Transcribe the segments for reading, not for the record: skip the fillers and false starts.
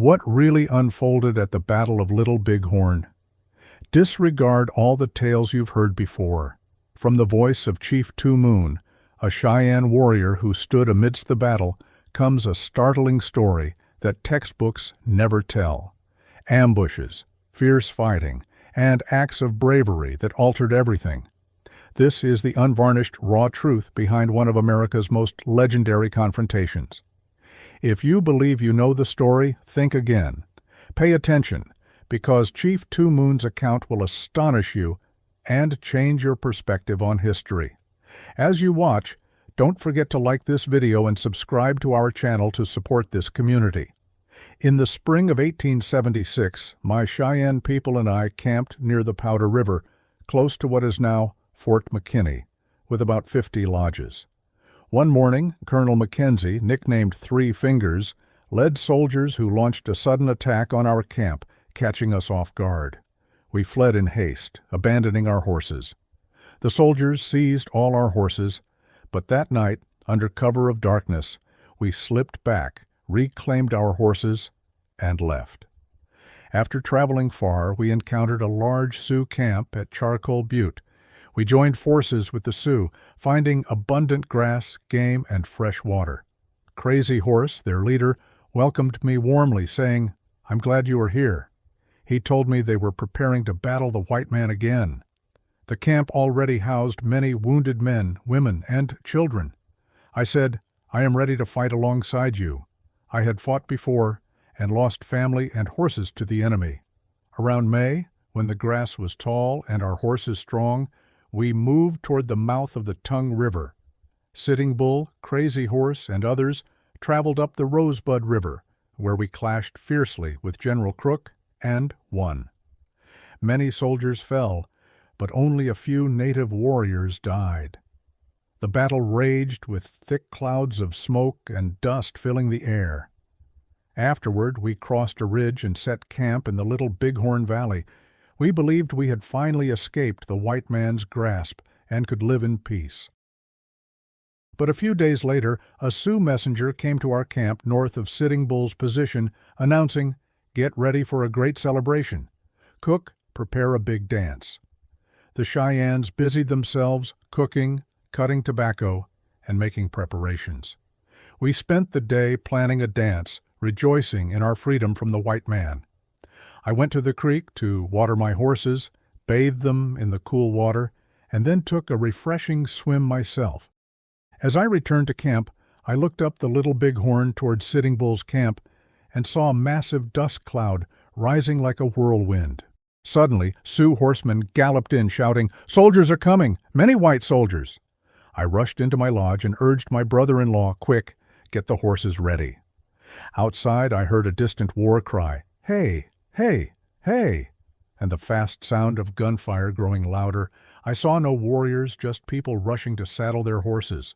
What really unfolded at the Battle of Little Bighorn? Disregard all the tales you've heard before. From the voice of Chief Two Moon, a Cheyenne warrior who stood amidst the battle, comes a startling story that textbooks never tell. Ambushes, fierce fighting, and acts of bravery that altered everything. This is the unvarnished raw truth behind one of America's most legendary confrontations. If you believe you know the story, think again. Pay attention, because Chief Two Moon's account will astonish you and change your perspective on history. As you watch, don't forget to like this video and subscribe to our channel to support this community. In the spring of 1876, my Cheyenne people and I camped near the Powder River, close to what is now Fort McKinney, with about 50 lodges. One morning, Colonel Mackenzie, nicknamed Three Fingers, led soldiers who launched a sudden attack on our camp, catching us off guard. We fled in haste, abandoning our horses. The soldiers seized all our horses, but that night, under cover of darkness, we slipped back, reclaimed our horses, and left. After traveling far, we encountered a large Sioux camp at Charcoal Butte. We joined forces with the Sioux, finding abundant grass, game, and fresh water. Crazy Horse, their leader, welcomed me warmly, saying, "I'm glad you are here." He told me they were preparing to battle the white man again. The camp already housed many wounded men, women, and children. I said, "I am ready to fight alongside you." I had fought before and lost family and horses to the enemy. Around May, when the grass was tall and our horses strong, we moved toward the mouth of the Tongue River. Sitting Bull, Crazy Horse, and others traveled up the Rosebud River, where we clashed fiercely with General Crook and won. Many soldiers fell, but only a few native warriors died. The battle raged with thick clouds of smoke and dust filling the air. Afterward, we crossed a ridge and set camp in the Little Bighorn Valley. We believed we had finally escaped the white man's grasp and could live in peace. But a few days later, a Sioux messenger came to our camp north of Sitting Bull's position, announcing, "Get ready for a great celebration. Cook, prepare a big dance." The Cheyennes busied themselves cooking, cutting tobacco, and making preparations. We spent the day planning a dance, rejoicing in our freedom from the white man. I went to the creek to water my horses, bathed them in the cool water, and then took a refreshing swim myself. As I returned to camp, I looked up the Little Bighorn toward Sitting Bull's camp and saw a massive dust cloud rising like a whirlwind. Suddenly, Sioux horsemen galloped in, shouting, "Soldiers are coming! Many white soldiers!" I rushed into my lodge and urged my brother-in-law, "Quick, get the horses ready." Outside, I heard a distant war cry, "Hey! Hey! Hey!" and the fast sound of gunfire growing louder. I saw no warriors, just people rushing to saddle their horses.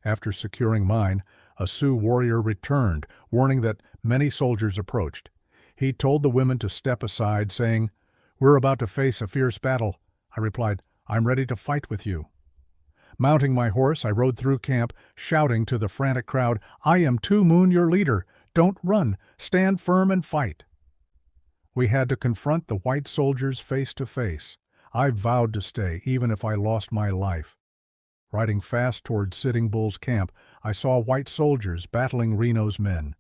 After securing mine, a Sioux warrior returned, warning that many soldiers approached. He told the women to step aside, saying, "We're about to face a fierce battle." I replied, "I'm ready to fight with you." Mounting my horse, I rode through camp, shouting to the frantic crowd, "I am Two Moon, your leader. Don't run. Stand firm and fight." We had to confront the white soldiers face to face. I vowed to stay, even if I lost my life. Riding fast toward Sitting Bull's camp, I saw white soldiers battling Reno's men.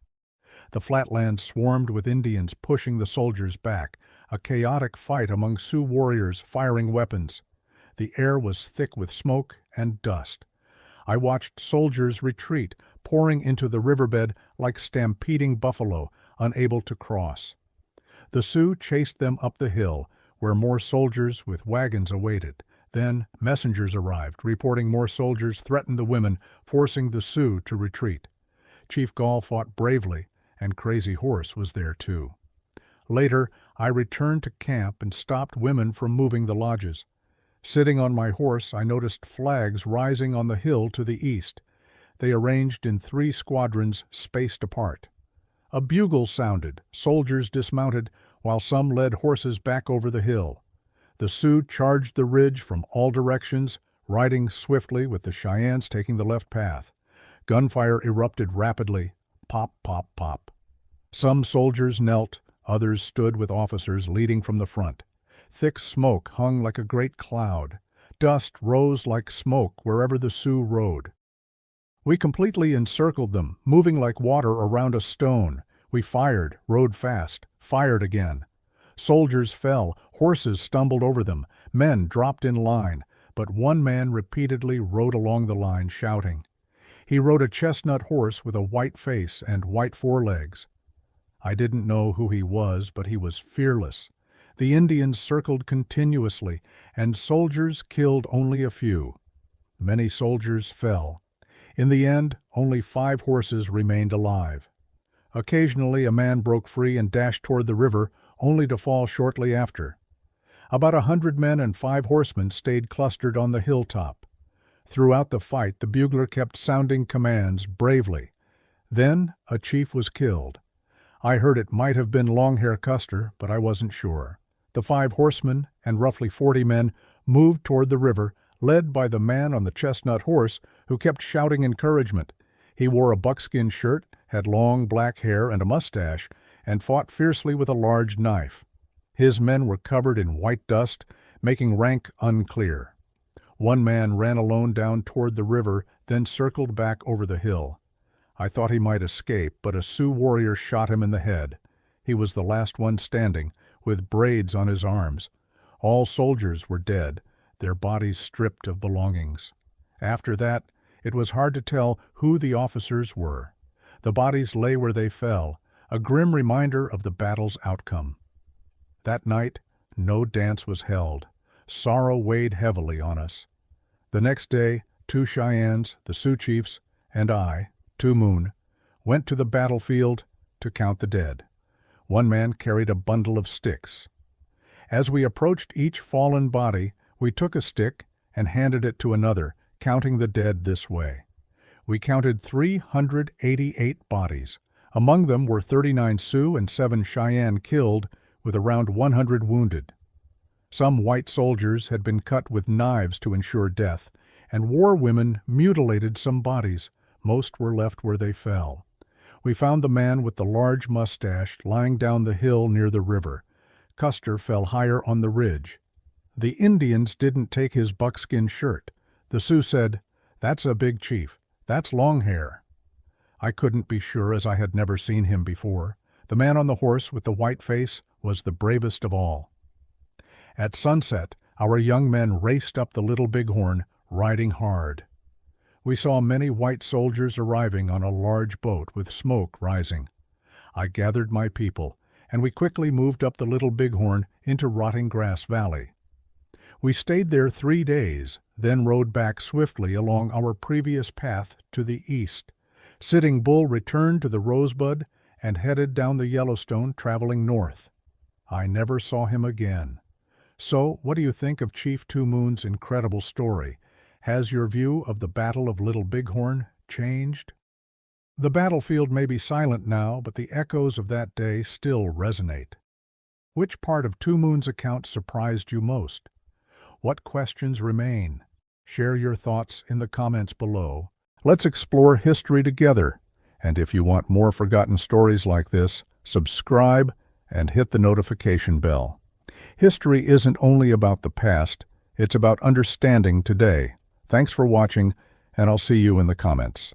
The flatlands swarmed with Indians pushing the soldiers back, a chaotic fight among Sioux warriors firing weapons. The air was thick with smoke and dust. I watched soldiers retreat, pouring into the riverbed like stampeding buffalo, unable to cross. The Sioux chased them up the hill, where more soldiers with wagons awaited. Then messengers arrived, reporting more soldiers threatened the women, forcing the Sioux to retreat. Chief Gall fought bravely, and Crazy Horse was there too. Later, I returned to camp and stopped women from moving the lodges. Sitting on my horse, I noticed flags rising on the hill to the east. They arranged in 3 squadrons spaced apart. A bugle sounded, soldiers dismounted, while some led horses back over the hill. The Sioux charged the ridge from all directions, riding swiftly with the Cheyennes taking the left path. Gunfire erupted rapidly, pop, pop, pop. Some soldiers knelt, others stood with officers leading from the front. Thick smoke hung like a great cloud. Dust rose like smoke wherever the Sioux rode. We completely encircled them, moving like water around a stone. We fired, rode fast, fired again. Soldiers fell, horses stumbled over them, men dropped in line, but one man repeatedly rode along the line shouting. He rode a chestnut horse with a white face and white forelegs. I didn't know who he was, but he was fearless. The Indians circled continuously, and soldiers killed only a few. Many soldiers fell. In the end, only 5 horses remained alive. Occasionally a man broke free and dashed toward the river, only to fall shortly after. About 100 men and 5 horsemen stayed clustered on the hilltop. Throughout the fight, the bugler kept sounding commands bravely. Then a chief was killed. I heard it might have been Longhair Custer, but I wasn't sure. The 5 horsemen and roughly 40 men moved toward the river, led by the man on the chestnut horse who kept shouting encouragement. He wore a buckskin shirt, had long black hair and a mustache, and fought fiercely with a large knife. His men were covered in white dust, making rank unclear. One man ran alone down toward the river, then circled back over the hill. I thought he might escape, but a Sioux warrior shot him in the head. He was the last one standing, with braids on his arms. All soldiers were dead, their bodies stripped of belongings. After that, it was hard to tell who the officers were. The bodies lay where they fell, a grim reminder of the battle's outcome. That night, no dance was held. Sorrow weighed heavily on us. The next day, 2 Cheyennes, the Sioux chiefs, and I, Moon, went to the battlefield to count the dead. One man carried a bundle of sticks. As we approached each fallen body, we took a stick and handed it to another, counting the dead this way. We counted 388 bodies. Among them were 39 Sioux and 7 Cheyenne killed, with around 100 wounded. Some white soldiers had been cut with knives to ensure death, and war women mutilated some bodies. Most were left where they fell. We found the man with the large mustache lying down the hill near the river. Custer fell higher on the ridge. The Indians didn't take his buckskin shirt. The Sioux said, "That's a big chief. That's Longhair." I couldn't be sure, as I had never seen him before. The man on the horse with the white face was the bravest of all. At sunset, our young men raced up the Little Bighorn, riding hard. We saw many white soldiers arriving on a large boat with smoke rising. I gathered my people, and we quickly moved up the Little Bighorn into Rotting Grass Valley. We stayed there 3 days, then rode back swiftly along our previous path to the east. Sitting Bull returned to the Rosebud and headed down the Yellowstone, traveling north. I never saw him again. So, what do you think of Chief Two Moon's incredible story? Has your view of the Battle of Little Bighorn changed? The battlefield may be silent now, but the echoes of that day still resonate. Which part of Two Moon's account surprised you most? What questions remain? Share your thoughts in the comments below. Let's explore history together. And if you want more forgotten stories like this, subscribe and hit the notification bell. History isn't only about the past, it's about understanding today. Thanks for watching, and I'll see you in the comments.